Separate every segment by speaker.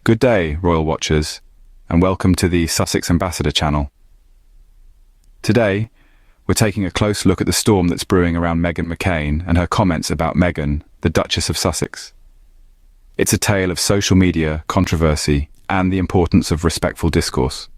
Speaker 1: Good day, Royal Watchers, and welcome to the Sussex Ambassador channel. Today, we're taking a close look at the storm that's brewing around Meghan McCain and her comments about Meghan, the Duchess of Sussex. It's a tale of social media, controversy, and the importance of respectful discourse.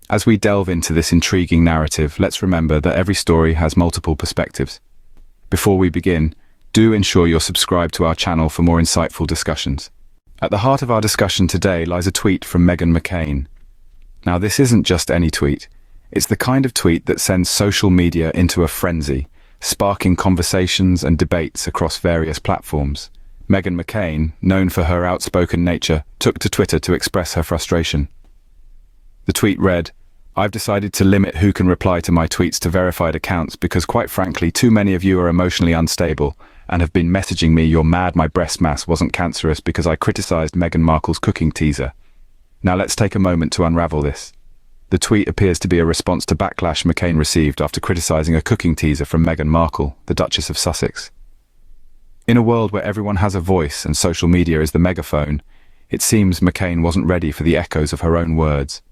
Speaker 1: As we delve into this intriguing narrative, let's remember that every story has multiple perspectives. Before we begin, do ensure you're subscribed to our channel for more insightful discussions. At the heart of our discussion today lies a tweet from Meghan McCain. Now, this isn't just any tweet. It's the kind of tweet that sends social media into a frenzy, sparking conversations and debates across various platforms. Meghan McCain, known for her outspoken nature, took to Twitter to express her frustration. The tweet read, "I've decided to limit who can reply to my tweets to verified accounts because, quite frankly, too many of you are emotionally unstable and have been messaging me you're mad my breast mass wasn't cancerous because I criticized Meghan Markle's cooking teaser. Now let's take a moment to unravel this." The tweet appears to be a response to backlash McCain received after criticizing a cooking teaser from Meghan Markle, the Duchess of Sussex. In a world where everyone has a voice and social media is the megaphone, it seems McCain wasn't ready for the echoes of her own words.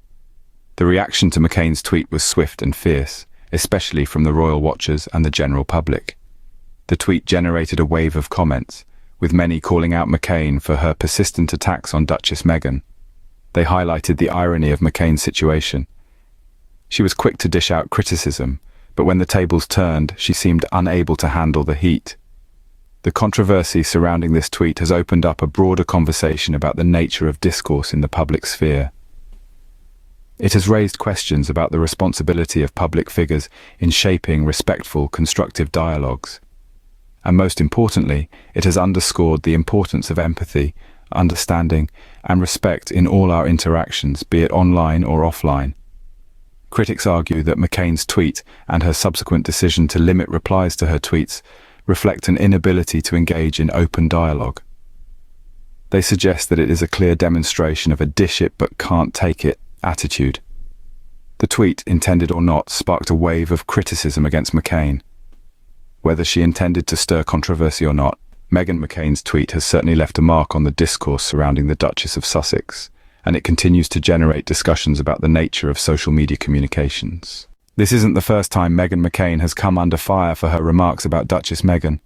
Speaker 1: The reaction to McCain's tweet was swift and fierce, especially from the Royal Watchers and the general public. The tweet generated a wave of comments, with many calling out McCain for her persistent attacks on Duchess Meghan. They highlighted the irony of McCain's situation. She was quick to dish out criticism, but when the tables turned, she seemed unable to handle the heat. The controversy surrounding this tweet has opened up a broader conversation about the nature of discourse in the public sphere. It has raised questions about the responsibility of public figures in shaping respectful, constructive dialogues. And most importantly, it has underscored the importance of empathy, understanding, and respect in all our interactions, be it online or offline. Critics argue that McCain's tweet and her subsequent decision to limit replies to her tweets reflect an inability to engage in open dialogue. They suggest that it is a clear demonstration of a dish it but can't take it attitude. The tweet, intended or not, sparked a wave of criticism against McCain. Whether she intended to stir controversy or not, Meghan McCain's tweet has certainly left a mark on the discourse surrounding the Duchess of Sussex, and it continues to generate discussions about the nature of social media communications. This isn't the first time Meghan McCain has come under fire for her remarks about Duchess Meghan.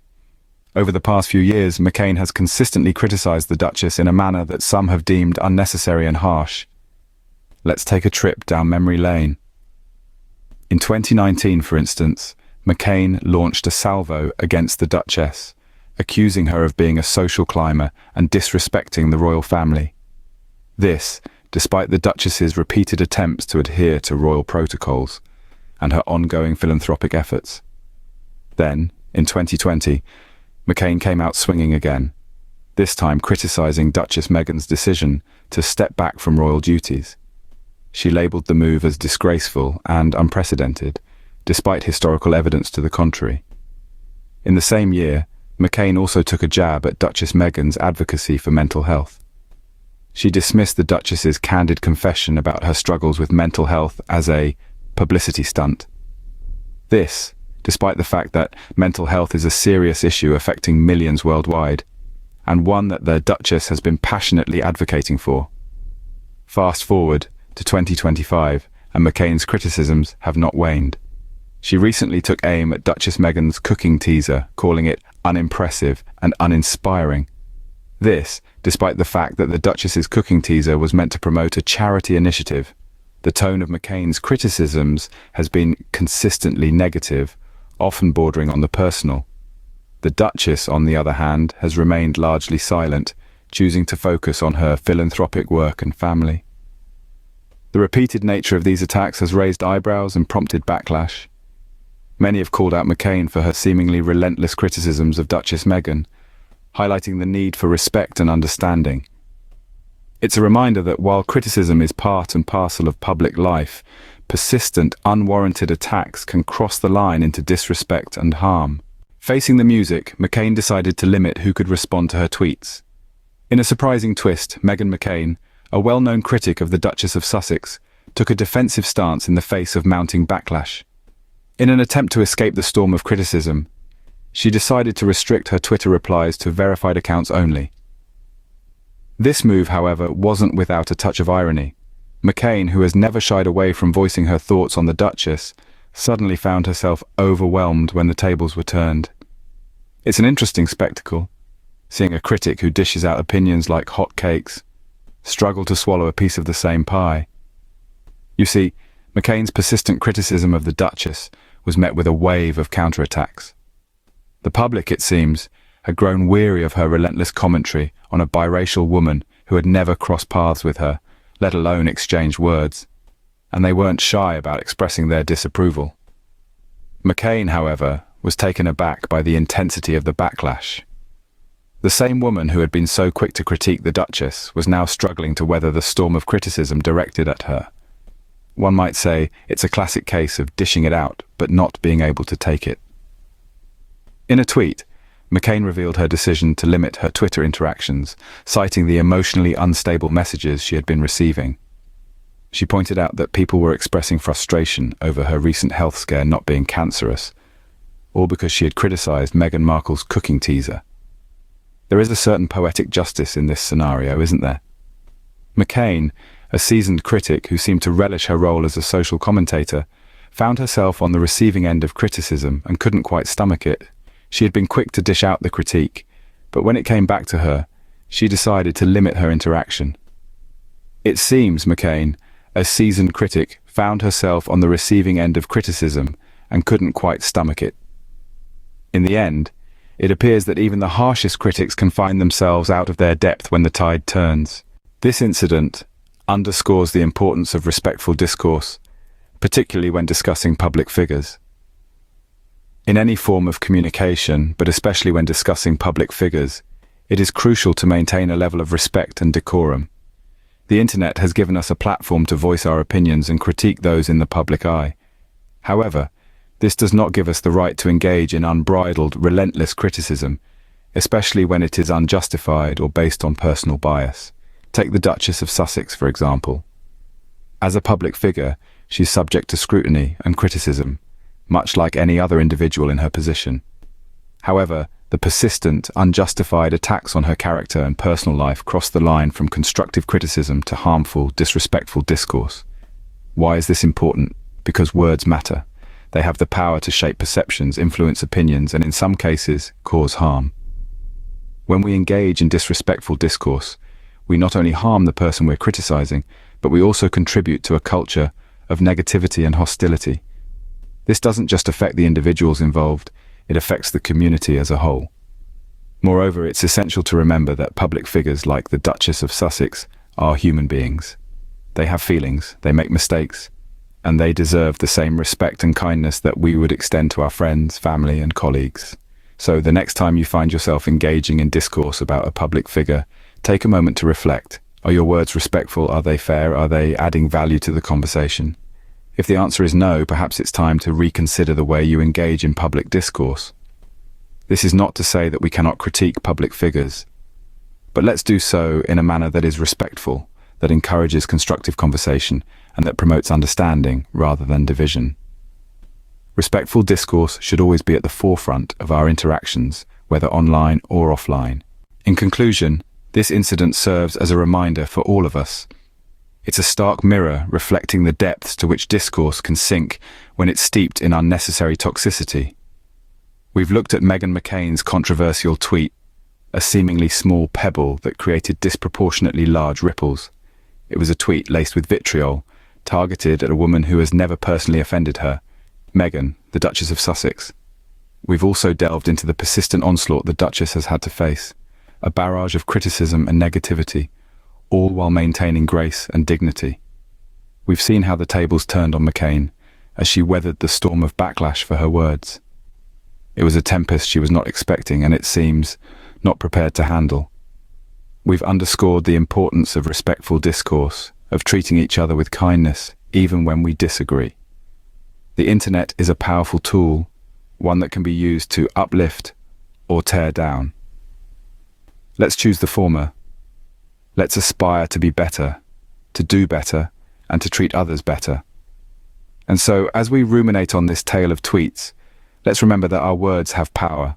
Speaker 1: Over the past few years, McCain has consistently criticized the Duchess in a manner that some have deemed unnecessary and harsh. Let's take a trip down memory lane. In 2019, for instance, McCain launched a salvo against the Duchess, accusing her of being a social climber and disrespecting the royal family. This, despite the Duchess's repeated attempts to adhere to royal protocols and her ongoing philanthropic efforts. Then, in 2020, McCain came out swinging again, this time criticizing Duchess Meghan's decision to step back from royal duties. She labelled the move as disgraceful and unprecedented, despite historical evidence to the contrary. In the same year, McCain also took a jab at Duchess Meghan's advocacy for mental health. She dismissed the Duchess's candid confession about her struggles with mental health as a publicity stunt. This, despite the fact that mental health is a serious issue affecting millions worldwide, and one that the Duchess has been passionately advocating for. Fast forward to 2025, and McCain's criticisms have not waned. She recently took aim at Duchess Meghan's cooking teaser, calling it unimpressive and uninspiring. This, despite the fact that the Duchess's cooking teaser was meant to promote a charity initiative. The tone of McCain's criticisms has been consistently negative, often bordering on the personal. The Duchess, on the other hand, has remained largely silent, choosing to focus on her philanthropic work and family. The repeated nature of these attacks has raised eyebrows and prompted backlash. Many have called out McCain for her seemingly relentless criticisms of Duchess Meghan, highlighting the need for respect and understanding. It's a reminder that while criticism is part and parcel of public life, persistent, unwarranted attacks can cross the line into disrespect and harm. Facing the music, McCain decided to limit who could respond to her tweets. In a surprising twist, Meghan McCain, a well-known critic of the Duchess of Sussex, took a defensive stance in the face of mounting backlash. In an attempt to escape the storm of criticism, she decided to restrict her Twitter replies to verified accounts only. This move, however, wasn't without a touch of irony. McCain, who has never shied away from voicing her thoughts on the Duchess, suddenly found herself overwhelmed when the tables were turned. It's an interesting spectacle, seeing a critic who dishes out opinions like hot cakes struggle to swallow a piece of the same pie. You see, McCain's persistent criticism of the Duchess was met with a wave of counterattacks. The public, it seems, had grown weary of her relentless commentary on a biracial woman who had never crossed paths with her, let alone exchanged words, and they weren't shy about expressing their disapproval. McCain, however, was taken aback by the intensity of the backlash. The same woman who had been so quick to critique the Duchess was now struggling to weather the storm of criticism directed at her. One might say it's a classic case of dishing it out, but not being able to take it. In a tweet, McCain revealed her decision to limit her Twitter interactions, citing the emotionally unstable messages she had been receiving. She pointed out that people were expressing frustration over her recent health scare not being cancerous, all because she had criticized Meghan Markle's cooking teaser. There is a certain poetic justice in this scenario, isn't there? McCain, a seasoned critic who seemed to relish her role as a social commentator, found herself on the receiving end of criticism and couldn't quite stomach it. She had been quick to dish out the critique, but when it came back to her, she decided to limit her interaction. It seems McCain, a seasoned critic, found herself on the receiving end of criticism and couldn't quite stomach it. In the end, it appears that even the harshest critics can find themselves out of their depth when the tide turns. This incident underscores the importance of respectful discourse, particularly when discussing public figures. In any form of communication, but especially when discussing public figures, it is crucial to maintain a level of respect and decorum. The internet has given us a platform to voice our opinions and critique those in the public eye. However, this does not give us the right to engage in unbridled, relentless criticism, especially when it is unjustified or based on personal bias. Take the Duchess of Sussex, for example. As a public figure, she's subject to scrutiny and criticism, much like any other individual in her position. However, the persistent, unjustified attacks on her character and personal life cross the line from constructive criticism to harmful, disrespectful discourse. Why is this important? Because words matter. They have the power to shape perceptions, influence opinions, and in some cases, cause harm. When we engage in disrespectful discourse, we not only harm the person we're criticizing, but we also contribute to a culture of negativity and hostility. This doesn't just affect the individuals involved, it affects the community as a whole. Moreover, it's essential to remember that public figures like the Duchess of Sussex are human beings. They have feelings, they make mistakes, and they deserve the same respect and kindness that we would extend to our friends, family, and colleagues. So the next time you find yourself engaging in discourse about a public figure, take a moment to reflect. Are your words respectful? Are they fair? Are they adding value to the conversation? If the answer is no, perhaps it's time to reconsider the way you engage in public discourse. This is not to say that we cannot critique public figures, but let's do so in a manner that is respectful, that encourages constructive conversation, and that promotes understanding rather than division. Respectful discourse should always be at the forefront of our interactions, whether online or offline. In conclusion, this incident serves as a reminder for all of us. It's a stark mirror reflecting the depths to which discourse can sink when it's steeped in unnecessary toxicity. We've looked at Meghan McCain's controversial tweet, a seemingly small pebble that created disproportionately large ripples. It was a tweet laced with vitriol, targeted at a woman who has never personally offended her, Meghan, the Duchess of Sussex. We've also delved into the persistent onslaught the Duchess has had to face, a barrage of criticism and negativity, all while maintaining grace and dignity. We've seen how the tables turned on McCain as she weathered the storm of backlash for her words. It was a tempest she was not expecting and, it seems, not prepared to handle. We've underscored the importance of respectful discourse, of treating each other with kindness, even when we disagree. The internet is a powerful tool, one that can be used to uplift or tear down. Let's choose the former. Let's aspire to be better, to do better, and to treat others better. And so, as we ruminate on this tale of tweets, let's remember that our words have power.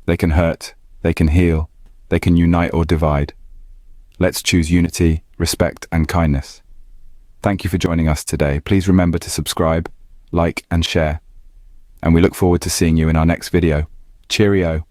Speaker 1: They can hurt, they can heal, they can unite or divide. Let's choose unity, respect, and kindness. Thank you for joining us today. Please remember to subscribe, like, and share. And we look forward to seeing you in our next video. Cheerio.